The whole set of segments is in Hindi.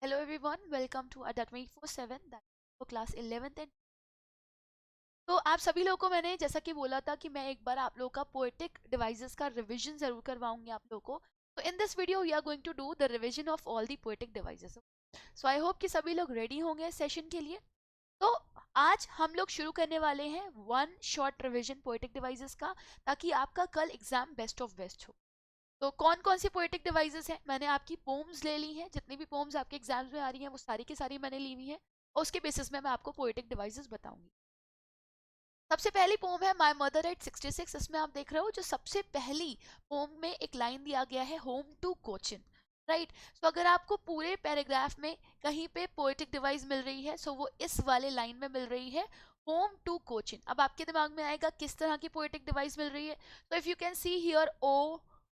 Hello everyone, welcome to Adda 24/7 that for class 11th and तो आप सभी लोगों को मैंने जैसा कि बोला था कि मैं एक बार आप लोगों का पोएटिक डिवाइसेस का रिवीजन जरूर करवाऊंगी आप लोगों को। तो in this video we are going to do the revision of all the poetic devices. So I hope कि सभी लोग रेडी होंगे सेशन के लिए। तो आज हम लोग शुरू करने वाले हैं one short revision poetic devices का, ताकि आपका कल एग्जाम बेस्ट ऑफ बेस्ट हो। तो कौन कौन सी पोएटिक डिवाइसेस हैं, मैंने आपकी पोम्स ले ली हैं, जितनी भी पोम्स आपके एग्जाम्स में आ रही हैं वो सारी की सारी मैंने ली हुई हैं, और उसके बेसिस में मैं आपको पोएटिक डिवाइसेस बताऊंगी। सबसे पहली पोम है माय मदर एट 66। इसमें आप देख रहे हो जो सबसे पहली पोम में एक लाइन दिया गया है होम टू कोचिन, राइट। सो अगर आपको पूरे पैराग्राफ में कहीं पे पोएटिक डिवाइस मिल रही है, सो वो इस वाले लाइन में मिल रही है, होम टू कोचिन। अब आपके दिमाग में आएगा किस तरह की पोएटिक डिवाइस मिल रही है। तो if you can see here O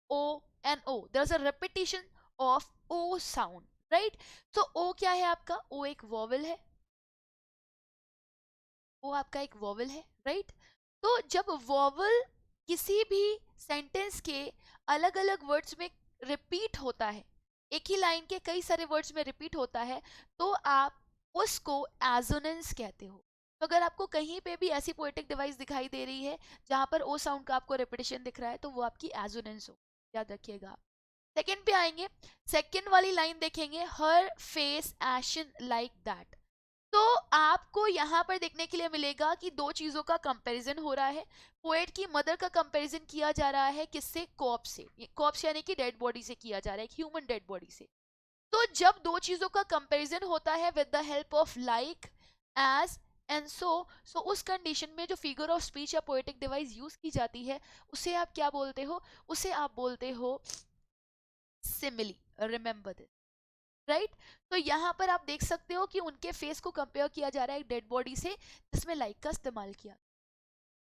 O and O, there is a repetition of O sound, right. So O क्या है आपका, ओ एक वॉवल है, वो आपका एक वॉवल है, राइट। तो जब वॉवल किसी भी सेंटेंस के अलग अलग वर्ड्स में रिपीट होता है, एक ही लाइन के कई सारे वर्ड्स में रिपीट होता है, तो आप उसको एजोनेंस कहते हो। तो अगर आपको कहीं पे भी ऐसी पोएटिक डिवाइस दिखाई दे रही है जहां पर ओ साउंड का आपको रिपीटेशन दिख रहा है, तो वो आपकी एजोनेंस हो, याद रखिएगा। सेकंड पे आएंगे, सेकंड वाली लाइन देखेंगे, हर फेस एशन लाइक दैट। तो आपको यहाँ पर देखने के लिए मिलेगा कि दो चीजों का कंपैरिजन हो रहा है। पोएट की मदर का कंपैरिजन किया जा रहा है किससे, कॉप्स से। कॉप्स यानी कि डेड बॉडी से किया जा रहा है, एक ह्यूमन डेड बॉडी से। तो जब दो चीजों का कंपैरिजन होता है with the help of like, as and so उस कंडीशन में जो फिगर ऑफ स्पीच या पोएटिक डिवाइस यूज की जाती है, उसे आप क्या बोलते हो, उसे आप बोलते हो सिमिली। Remember this, right. तो यहाँ पर आप देख सकते हो कि उनके फेस को कंपेयर किया जा रहा है एक डेड बॉडी से जिसमें लाइक का इस्तेमाल किया।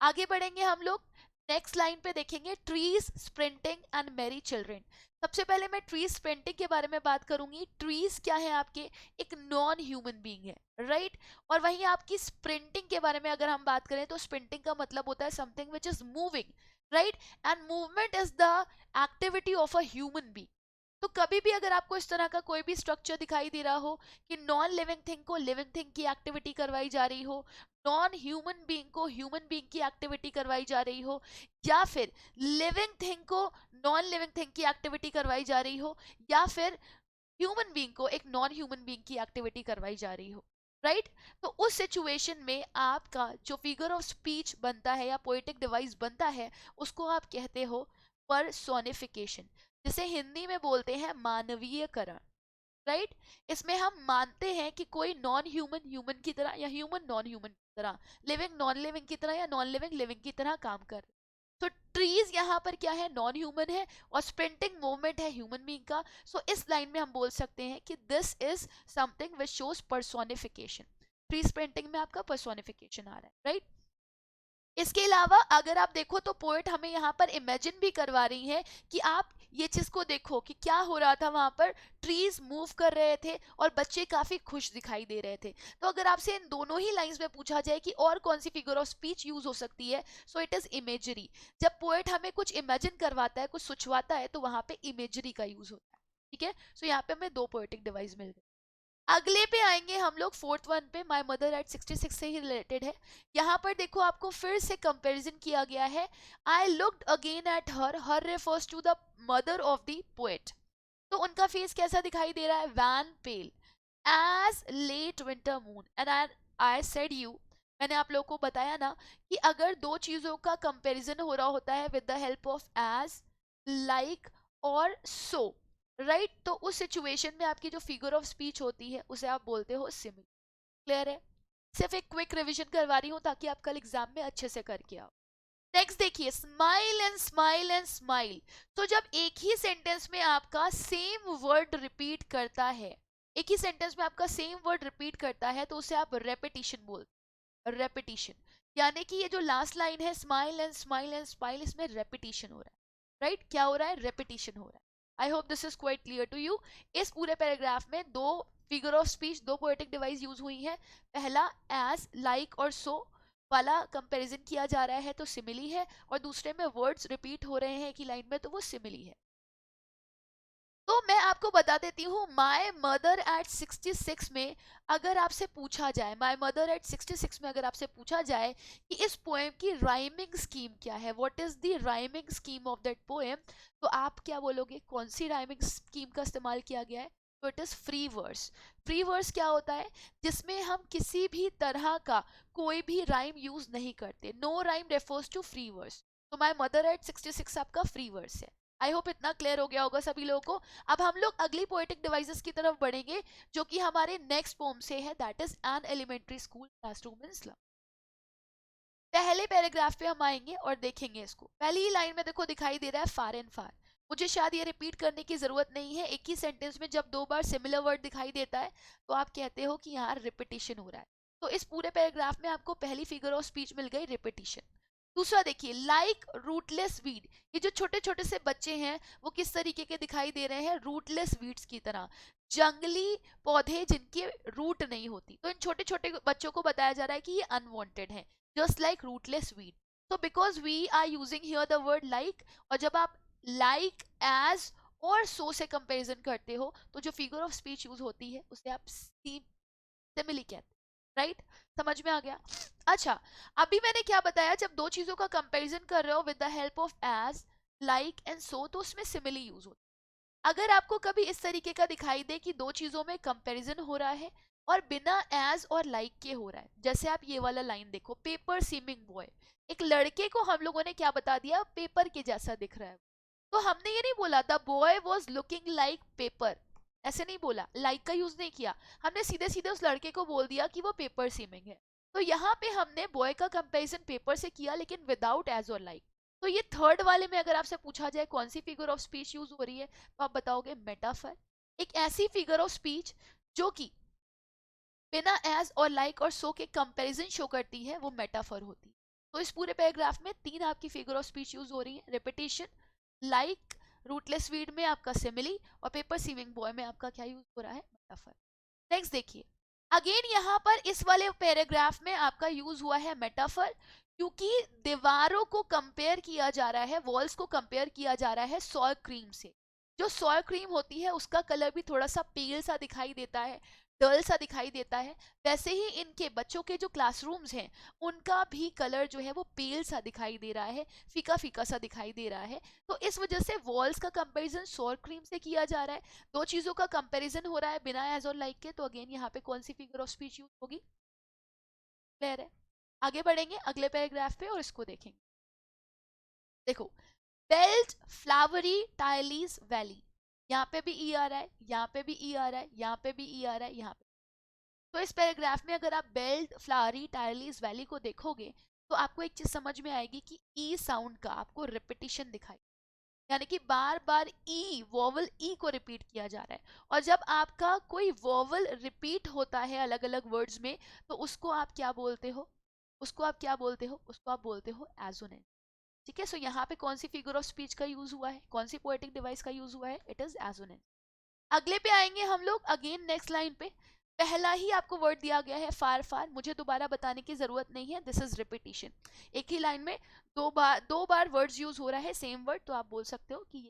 आगे बढ़ेंगे हम लोग, नेक्स्ट लाइन पे देखेंगे, ट्रीज स्प्रिंटिंग एंड मेरी चिल्ड्रन। सबसे पहले मैं ट्रीज स्प्रिंटिंग के बारे में बात करूंगी। ट्रीज क्या है आपके, एक नॉन ह्यूमन बीइंग है, राइट। और वहीं आपकी स्प्रिंटिंग के बारे में अगर हम बात करें तो स्प्रिंटिंग का मतलब होता है something which is moving, right. And movement is the activity of a human being. तो कभी भी अगर आपको इस तरह का कोई भी स्ट्रक्चर दिखाई दे रहा हो कि नॉन लिविंग थिंग को लिविंग थिंग की एक्टिविटी करवाई जा रही हो, नॉन ह्यूमन बीइंग को ह्यूमन बीइंग की एक्टिविटी करवाई जा रही हो, या फिर लिविंग थिंग को नॉन लिविंग थिंग की एक्टिविटी करवाई जा रही हो, या फिर ह्यूमन बीइंग को एक नॉन ह्यूमन बीइंग की एक्टिविटी करवाई जा रही हो, राइट। तो उस सिचुएशन में आपका जो फिगर ऑफ स्पीच बनता है या पोएटिक डिवाइस बनता है, उसको आप कहते हो पर्सोनिफिकेशन, जिसे हिंदी में बोलते हैं मानवीयकरण, राइट। इसमें हम मानते हैं कि कोई नॉन ह्यूमन ह्यूमन की तरह या ह्यूमन नॉन ह्यूमन की तरह, लिविंग नॉन लिविंग की तरह या नॉन लिविंग लिविंग की तरह काम कर। तो ट्रीज यहाँ पर क्या है, नॉन ह्यूमन है, और स्प्रिंटिंग मूवमेंट है ह्यूमन बीइंग का। सो इस लाइन में हम बोल सकते हैं कि this is something which shows personification. Tree sprinting में आपका पर्सोनिफिकेशन आ रहा है, राइट। इसके अलावा अगर आप देखो तो पोएट हमें यहाँ पर इमेजिन भी करवा रही है कि आप ये चीज को देखो कि क्या हो रहा था वहां पर, ट्रीज मूव कर रहे थे और बच्चे काफी खुश दिखाई दे रहे थे। तो अगर आपसे इन दोनों ही लाइंस में पूछा जाए कि और कौन सी फिगर ऑफ स्पीच यूज हो सकती है, सो इट इज इमेजरी। जब पोएट हमें कुछ इमेजिन करवाता है, कुछ सुचवाता है, तो वहां पे इमेजरी का यूज होता है, ठीक है। सो यहाँ पे हमें दो पोएटिक डिवाइस मिल गए। अगले पे आएंगे हम लोग, फोर्थ वन पे, माय मदर एट 66 से ही रिलेटेड है। यहाँ पर देखो आपको फिर से कंपैरिजन किया गया है। I looked again at her, her refers to the mother of the poet. तो उनका फेस कैसा दिखाई दे रहा है, wan pale as late winter moon. And I said you, मैंने आप लोगों को बताया ना कि अगर दो चीजों का कंपैरिजन हो रहा होता है with the help of as, like और सो, राइट, तो उस सिचुएशन में आपकी जो फिगर ऑफ स्पीच होती है उसे आप बोलते हो सिमिलर। क्लियर है। सिर्फ एक क्विक रिवीजन करवा रही हूँ ताकि आप कल एग्जाम में अच्छे से करके आओ। नेक्स्ट देखिए, smile and smile and smile. तो जब एक ही सेंटेंस में आपका सेम वर्ड रिपीट करता है, एक ही सेंटेंस में आपका सेम वर्ड रिपीट करता है, तो उसे आप रेपिटिशन बोलते, रेपिटिशन। यानी कि ये जो लास्ट लाइन है, smile and smile and smile, इसमें रेपिटिशन हो रहा है, राइट। क्या हो रहा है, रेपिटिशन हो रहा है। I hope this is quite clear to you. इस पूरे पैराग्राफ में दो फिगर ऑफ स्पीच, दो पोएटिक डिवाइस यूज हुई है। पहला एज, लाइक और सो वाला कंपैरिजन किया जा रहा है तो सिमिली है, और दूसरे में वर्ड्स रिपीट हो रहे हैं एक ही लाइन में तो वो सिमिली है। तो मैं आपको बता देती हूँ, माई मदर एट 66 में अगर आपसे पूछा जाए, माई मदर एट 66 में अगर आपसे पूछा जाए कि इस पोएम की राइमिंग स्कीम क्या है, what is the rhyming scheme of that poem, तो आप क्या बोलोगे, कौन सी राइमिंग स्कीम का इस्तेमाल किया गया है? तो it is free verse. Free verse क्या होता है? जिसमें हम किसी भी तरह का कोई भी राइम यूज नहीं करते। No rhyme refers to free verse. तो माई मदर एट 66 आपका फ्री वर्स है। आई होप इतना क्लियर हो गया होगा सभी लोगों को। अब हम लोग अगली पोएटिक डिवाइसेस की तरफ बढ़ेंगे, जो कि हमारे नेक्स्ट पोम से है, that is an elementary school classroom in slum. पहले पैराग्राफ पे हम आएंगे और देखेंगे इसको। पहली ही लाइन में देखो दिखाई दे रहा है फार एंड फार। मुझे शायद ये रिपीट करने की जरूरत नहीं है, एक ही सेंटेंस में जब दो बार सिमिलर वर्ड दिखाई देता है तो आप कहते हो कि यहाँ रिपीटिशन हो रहा है। तो इस पूरे पैराग्राफ में आपको पहली फिगर ऑफ स्पीच मिल गई, रिपीटिशन। दूसरा देखिए, लाइक रूटलेस वीड। ये जो छोटे छोटे से बच्चे हैं वो किस तरीके के दिखाई दे रहे हैं? रूटलेस वीड्स की तरह, जंगली पौधे जिनके रूट नहीं होती। तो इन छोटे छोटे बच्चों को बताया जा रहा है कि ये अनवांटेड है, just like rootless weed. So because we are using here the word like, और जब आप like as और so से कंपैरिजन करते हो तो जो फिगर ऑफ स्पीच यूज होती है उसे आप सिमिली कहते हैं, राइट? समझ में आ गया? अच्छा, अभी मैंने क्या बताया, जब दो चीजों का कंपैरिजन कर रहे हो with the help of as, like and so, तो उसमें सिमिली यूज होती है। अगर आपको कभी इस तरीके का दिखाई दे कि दो चीजों में कंपैरिजन हो रहा है और बिना एज और लाइक के हो रहा है, जैसे आप ये वाला लाइन देखो, पेपर सीमिंग बॉय, एक लड़के को हम लोगों ने क्या बता दिया? पेपर के जैसा दिख रहा है। तो हमने ये नहीं बोला the boy was looking like paper, ऐसे नहीं बोला, लाइक का यूज नहीं किया, हमने सीधे सीधे उस लड़के को बोल दिया कि वो पेपर सीमिंग है। तो यहाँ पे हमने बॉय का कंपैरिजन पेपर से किया, लेकिन विदाउट एज और लाइक। तो ये थर्ड वाले में अगर आपसे पूछा जाए कौन सी फिगर ऑफ स्पीच यूज हो रही है, तो आप बताओगे मेटाफर। एक ऐसी फिगर ऑफ स्पीच जो कि बिना एज और लाइक और सो के कंपैरिजन शो करती है, वो मेटाफर होती है। तो इस पूरे पैराग्राफ में तीन आपकी फिगर ऑफ स्पीच यूज हो रही है, रिपीटिशन, लाइक, रूटलेस वीड में आपका सिमिली, और पेपर सीविंग बॉय में आपका क्या यूज हो रहा है? मेटाफर। नेक्स्ट देखिए, अगेन यहाँ पर इस वाले पैराग्राफ में आपका यूज हुआ है मेटाफर, क्योंकि दीवारों को कंपेयर किया जा रहा है, वॉल्स को कंपेयर किया जा रहा है सॉय क्रीम से। जो सॉय क्रीम होती है उसका कलर भी थोड़ा सा पेल सा दिखाई देता है, डल सा दिखाई देता है। वैसे ही इनके बच्चों के जो क्लासरूम्स हैं उनका भी कलर जो है वो पेल सा दिखाई दे रहा है, फीका फीका सा दिखाई दे रहा है। तो इस वजह से वॉल्स का कंपैरिजन सॉय क्रीम से किया जा रहा है। दो चीजों का कंपैरिजन हो रहा है बिना एज और लाइक के, तो अगेन यहाँ पे कौन सी फिगर ऑफ स्पीच यूज होगी? क्लियर है? आगे बढ़ेंगे अगले पैराग्राफ पे और इसको देखेंगे। देखो, बेल्ट फ्लावरी टाइलीज वैली, यहाँ पे भी ई आ रहा है, यहाँ पे भी ई आ रहा है, यहाँ पे भी ई आ रहा है, यहाँ पे। तो इस पैराग्राफ में अगर आप बेल्ट फ्लावरी टाइलीज वैली को देखोगे तो आपको एक चीज समझ में आएगी कि ई साउंड का आपको रिपीटिशन दिखाई, यानी कि बार बार ई, वोवल ई को रिपीट किया जा रहा है। और जब आपका कोई वोवल रिपीट होता है अलग अलग वर्ड्स में, तो उसको आप क्या बोलते हो? उसको आप क्या बोलते हो? उसको आप बोलते हो एजोनेंस। ठीक है, सो यहाँ पे कौन सी फिगर ऑफ स्पीच का यूज हुआ है, कौन सी पोएटिक डिवाइस का यूज हुआ है? It is assonance. अगले पे आएंगे हम लोग, अगेन नेक्स्ट लाइन पे। पहला ही आपको वर्ड दिया गया है फार फार, मुझे दोबारा बताने की जरूरत नहीं है, दिस इज रिपीटिशन। एक ही लाइन में दो बार वर्ड्स यूज हो रहा है, सेम वर्ड, तो आप बोल सकते हो कि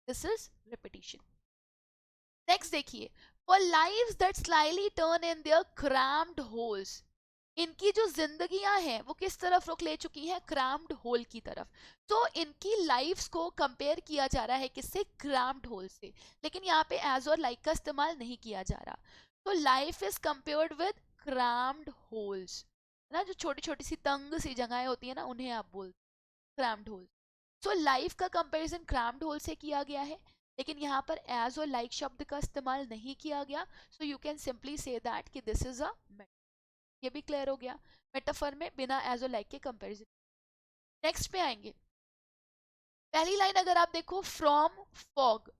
दिस इज रिपीटिशन। नेक्स्ट देखिए, for lives that slightly turn in their crammed holes, इनकी जो जिंदगियां हैं वो किस तरफ रुख ले चुकी हैं? क्रैम्ड होल की तरफ। तो इनकी लाइफ्स को कंपेयर किया जा रहा है किससे? क्रैम्ड होल से। लेकिन यहाँ पे एज और लाइक का इस्तेमाल नहीं किया जा रहा। तो life is compared with crammed holes, ना, जो छोटी छोटी सी तंग सी जगहें होती है ना, उन्हें आप बोलते क्रैम्ड होल। सो लाइफ का कंपैरिजन क्रैम्ड होल से किया गया है, लेकिन यहाँ पर एज और लाइक शब्द का इस्तेमाल नहीं किया गया। So you can simply say that कि दिस इज अ, ये भी क्लियर हो गया, मेटाफर में बिना एज और लाइक के कंपैरिजन। नेक्स्ट पे आएंगे, पहली लाइन अगर आप देखो, फ्रॉम फॉग,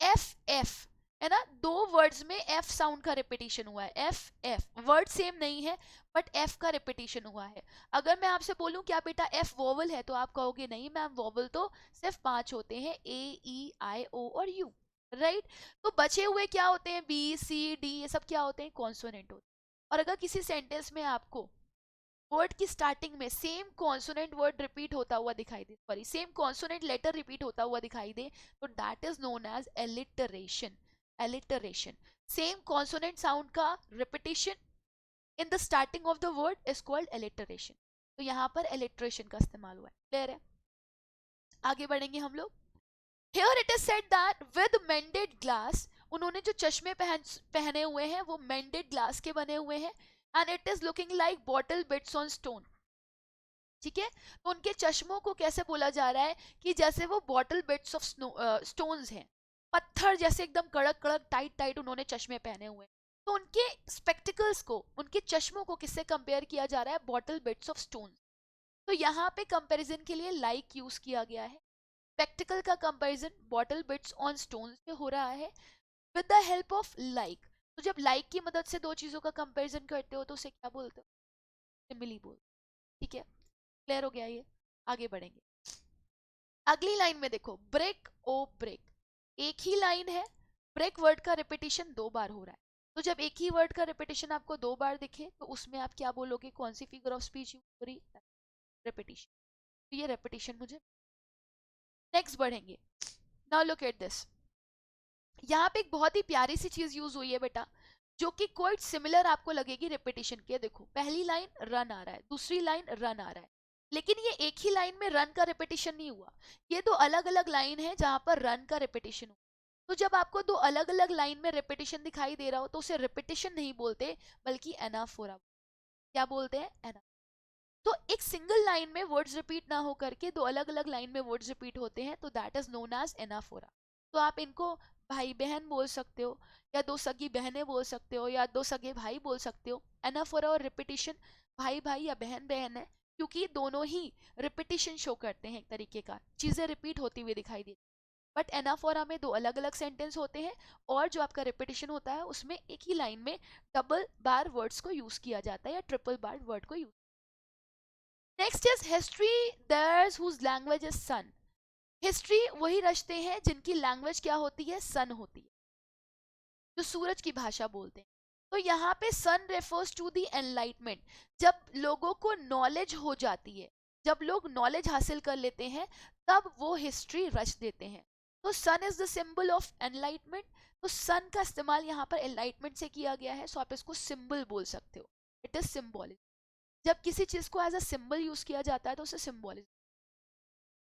एफ एफ, है ना, दो वर्ड्स में एफ साउंड का रिपीटिशन हुआ है, एफ एफ, वर्ड सेम नहीं है बट एफ का रिपीटिशन हुआ है। अगर मैं आपसे बोलूं क्या बेटा एफ वोवल है, तो आप कहोगे नहीं मैम, वोवल तो सिर्फ 5 होते हैं, ए ई आई ओ और यू, राइट? तो बचे हुए क्या होते हैं? बी सी डी, ये सब क्या होते हैं? कॉन्सोनेंट होते हैं। और अगर किसी सेंटेंस में आपको वर्ड की स्टार्टिंग में सेम कॉन्सोनेंट वर्ड रिपीट होता हुआ दिखाई दे, sorry same consonant letter repeat होता हुआ दिखाई दे, तो that is known as alliteration. Alliteration, same consonant sound का repetition in the starting of the word is called alliteration. तो यहाँ पर एलिटरेशन का इस्तेमाल हुआ है। क्लियर है? आगे बढ़ेंगे हम लोग। Here it is said that with मेंडेड glass, उन्होंने जो चश्मे पहने हुए हैं वो मेंडेड ग्लास के बने हुए हैं, and it is looking like bottle beads on stone. ठीक है, तो उनके चश्मों को कैसे बोला जा रहा है कि जैसे वो बॉटल बिट्स ऑफ स्टोन्स हैं, पत्थर जैसे एकदम कड़क कड़क टाइट टाइट उन्होंने चश्मे पहने हुए हैं। तो उनके स्पेक्टिकल्स को, उनके चश्मों को किससे कंपेयर किया जा रहा है? Bottle bits of stone. तो यहाँ पे कंपैरिजन के लिए लाइक यूज किया गया है। स्पेक्टिकल का comparison bottle beads on stone से हो रहा है with the help of like. तो जब लाइक की मदद से दो चीजों का कंपैरिजन करते हो तो उसे क्या बोलते हो? सिमिली बोल। ठीक है, क्लियर हो गया ये? आगे बढ़ेंगे। अगली लाइन में देखो, ब्रेक ओ ब्रेक, एक ही लाइन है, ब्रेक वर्ड का रिपीटिशन 2 बार हो रहा है। तो जब एक ही वर्ड का रिपीटिशन आपको 2 बार दिखे तो उसमें आप क्या बोलोगे? कौन सी फिगर ऑफ स्पीच यूज हो रही? रिपीटिशन। तो ये रिपीटिशन मुझे। नेक्स्ट बढ़ेंगे। नाउ लुक एट दिस, यहाँ पे एक बहुत ही प्यारी सी चीज यूज हुई है बेटा, जो कि क्वाइट सिमिलर आपको लगेगी रिपीटिशन के। देखो, पहली लाइन रन आ रहा है, दूसरी लाइन रन आ रहा है, लेकिन ये एक ही लाइन में रन का रिपीटिशन नहीं हुआ, ये दो अलग अलग लाइन है जहां पर रन का रिपीटिशन हुआ। तो जब आपको दो अलग अलग लाइन में रिपीटिशन दिखाई दे रहा हो तो उसे रिपीटिशन नहीं बोलते, बल्कि एनाफोरा। क्या बोलते हैं? एनाफोरा। तो एक सिंगल लाइन में वर्ड्स रिपीट ना हो करके दो अलग अलग लाइन में वर्ड्स रिपीट होते हैं, तो that is known as anaphora. तो आप इनको भाई बहन बोल सकते हो, या दो सगी बहनें बोल सकते हो, या दो सगे भाई बोल सकते हो। एनाफोरा और रिपीटिशन भाई भाई या बहन बहन है, क्योंकि दोनों ही रिपीटिशन शो करते हैं, एक तरीके का चीजें रिपीट होती हुई दिखाई देती। बट एनाफोरा में दो अलग अलग सेंटेंस होते हैं, और जो आपका रिपीटिशन होता है उसमें एक ही लाइन में डबल बार वर्ड्स को यूज किया जाता है, या ट्रिपल बार वर्ड को use. Next is history, theirs whose language is sun. History वही रचते हैं जिनकी लैंग्वेज क्या होती है? सन होती है, जो सूरज की भाषा बोलते हैं। तो यहाँ पे सन रेफर्स टू द एनलाइटमेंट, जब लोगों को नॉलेज हो जाती है, जब लोग नॉलेज हासिल कर लेते हैं, तब वो हिस्ट्री रच देते हैं। तो sun is the symbol of enlightenment. तो सन का इस्तेमाल यहाँ पर एनलाइटमेंट से किया गया है, सो आप इसको सिंबल बोल सकते हो। It is symbolic. जब किसी चीज को एज अ सिंबल यूज किया जाता है तो उसे सिंबॉलिक।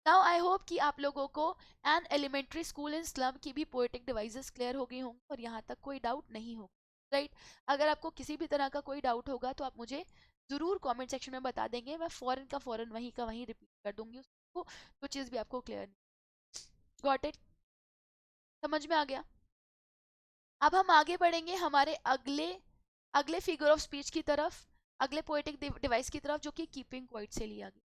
नाउ आई होप कि आप लोगों को an elementary school in slum की भी पोएटिक डिवाइसेस क्लियर हो गई होंगी, और यहाँ तक कोई डाउट नहीं होगा, राइट? अगर आपको किसी भी तरह का कोई डाउट होगा तो आप मुझे जरूर कमेंट सेक्शन में बता देंगे, मैं फौरन का फौरन वहीं का वहीं रिपीट कर दूंगी उसको, तो चीज़ भी आपको क्लियर नहीं। Got it? समझ में आ गया? अब हम आगे बढ़ेंगे हमारे अगले अगले फिगर ऑफ स्पीच की तरफ, अगले पोएटिक डिवाइस की तरफ, जो कि कीपिंग क्वाइट से लिया गया।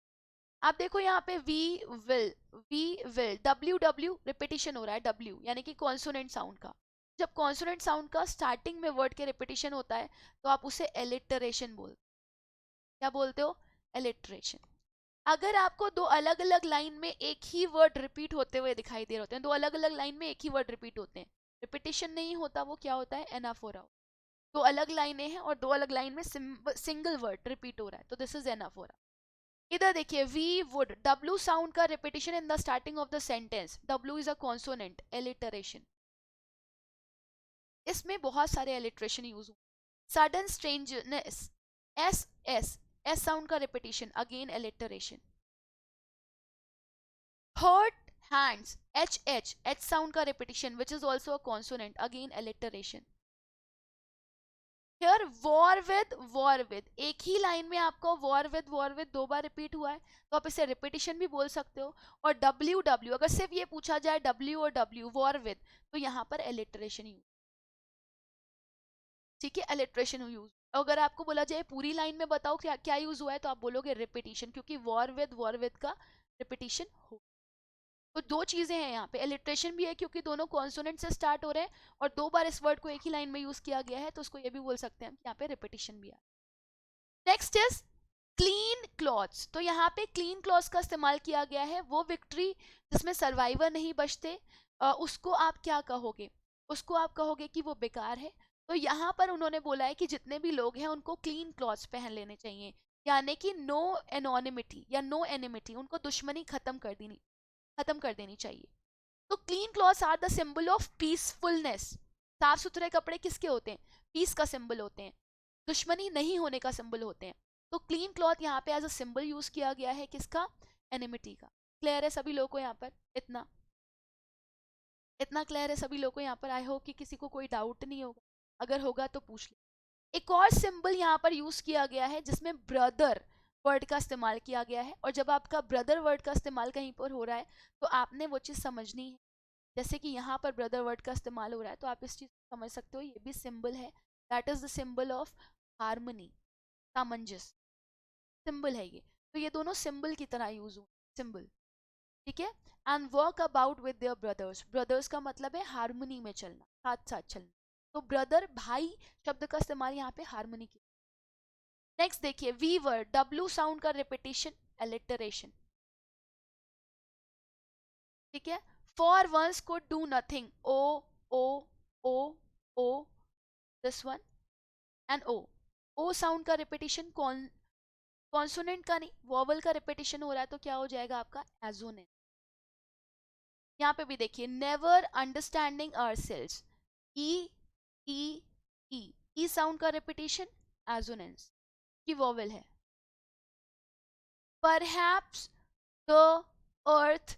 आप देखो यहाँ पे we will W W repetition हो रहा है, डब्ल्यू यानी कि कॉन्सोनेंट साउंड का। जब कॉन्सोनेंट साउंड का स्टार्टिंग में वर्ड के रिपीटिशन होता है तो आप उसे एलिटरेशन बोलते। क्या बोलते हो? एलिटरेशन। अगर आपको दो अलग अलग लाइन में एक ही वर्ड रिपीट होते हुए दिखाई दे रहे होते हैं, दो अलग अलग लाइन में एक ही वर्ड रिपीट होते हैं, रिपीटिशन नहीं होता, वो क्या होता है? एनाफोरा। दो अलग लाइनें हैं और दो अलग लाइन में सिंगल वर्ड रिपीट हो रहा है, तो दिस इज एनाफोरा। इधर देखिए, वी वुड, डब्ल्यू साउंड का repetition in the starting of the sentence, W is a consonant, alliteration. इसमें बहुत सारे एलिटरेशन यूज हुए। Sudden strangeness, S S, S sound का repetition, again alliteration. Hurt hands, H H, H sound का repetition which is also a consonant, again alliteration. Here war with, एक ही लाइन में आपको वॉर विद 2 बार रिपीट हुआ है, तो आप इसे रिपीटिशन भी बोल सकते हो। और डब्ल्यू डब्ल्यू, अगर सिर्फ ये पूछा जाए डब्ल्यू और डब्ल्यू वॉर विद, तो यहाँ पर एलिटरेशन यूज। ठीक है, एलिटरेशन यूज। अगर आपको बोला जाए पूरी लाइन में बताओ क्या क्या यूज हुआ है, तो आप बोलोगे रिपीटिशन, क्योंकि वॉर विद का रिपीटिशन हो। तो दो चीजें हैं यहाँ पे, एलिट्रेशन भी है क्योंकि दोनों कॉन्सोनेंट से स्टार्ट हो रहे हैं, और 2 बार इस वर्ड को एक ही लाइन में यूज किया गया है, तो उसको ये भी बोल सकते हैं कि यहाँ पे रिपीटिशन भी है। Next is clean clothes. तो यहाँ पे क्लीन क्लॉथ्स का इस्तेमाल किया गया है। वो विक्ट्री जिसमें सर्वाइवर नहीं बचते, उसको आप क्या कहोगे? उसको आप कहोगे कि वो बेकार है। तो यहाँ पर उन्होंने बोला है कि जितने भी लोग हैं उनको क्लीन क्लॉथ्स पहन लेने चाहिए, यानी कि नो एनोनिमिटी या नो एनिमिटी, उनको दुश्मनी खत्म कर देनी चाहिए। तो clean clothes are the symbol of peacefulness. साफ सुथरे कपड़े किसके होते हैं? पीस का सिंबल होते हैं, दुश्मनी नहीं होने का सिंबल होते हैं। तो क्लीन क्लॉथ यहाँ पे एज अ सिंबल यूज किया गया है, किसका? एनिमिटी का। क्लियर है सभी लोगों को यहाँ पर? इतना इतना क्लियर है सभी लोगों को यहाँ पर? आई होप कि किसी को कोई डाउट नहीं होगा, अगर होगा तो पूछ ले। एक और सिंबल यहाँ पर यूज किया गया है जिसमें ब्रदर वर्ड का इस्तेमाल किया गया है, और जब आपका ब्रदर वर्ड का इस्तेमाल कहीं पर हो रहा है तो आपने वो चीज़ समझनी है। जैसे कि यहाँ पर ब्रदर वर्ड का इस्तेमाल हो रहा है तो आप इस चीज़ को समझ सकते हो, ये भी सिंबल है। That is the symbol of harmony, सामंजस्य सिंबल है ये। तो ये दोनों सिंबल की तरह यूज हो, सिंबल, ठीक है। And work about with their brothers, brothers का मतलब है हारमोनी में चलना, साथ साथ चलना। तो ब्रदर भाई शब्द का इस्तेमाल यहाँ पे हारमोनी की। नेक्स्ट देखिए, वी वर्ड, डब्ल्यू साउंड का रिपीटिशन, एलिटरेशन, ठीक है। For once could do nothing, O O O O, this one and O. O sound का रिपीटिशन कॉन्सोनेंट का नहीं, वॉवल का रिपीटिशन हो रहा है तो क्या हो जाएगा आपका? एजोनेंट। यहाँ पे भी देखिए, नेवर अंडरस्टैंडिंग आवरसेल्व्स, ई ई ई, ई साउंड का रिपीटिशन एजोनेंस की वॉवल है। Perhaps the earth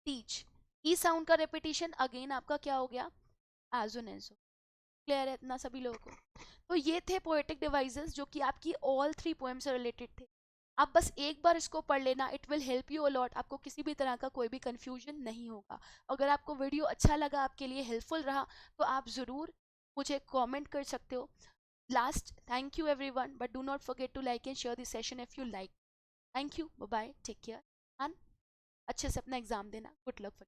teach, E sound का रिपीटिशन अगेन आपका क्या हो गया? एजोनेंस। क्लियर है इतना सभी लोगों को? तो ये थे पोएटिक डिवाइसेस जो कि आपकी ऑल 3 पोएम से रिलेटेड थे। आप बस एक बार इसको पढ़ लेना, it will help you a lot, आपको किसी भी तरह का कोई भी कंफ्यूजन नहीं होगा। अगर आपको वीडियो अच्छा लगा, आपके लिए हेल्पफुल रहा, तो आप ज़रूर मुझे कमेंट कर सकते हो। Last, thank you everyone, but do not forget to like and share this session if you like. Thank you, bye bye, take care, and अच्छे से अपना एग्जाम देना। Good luck for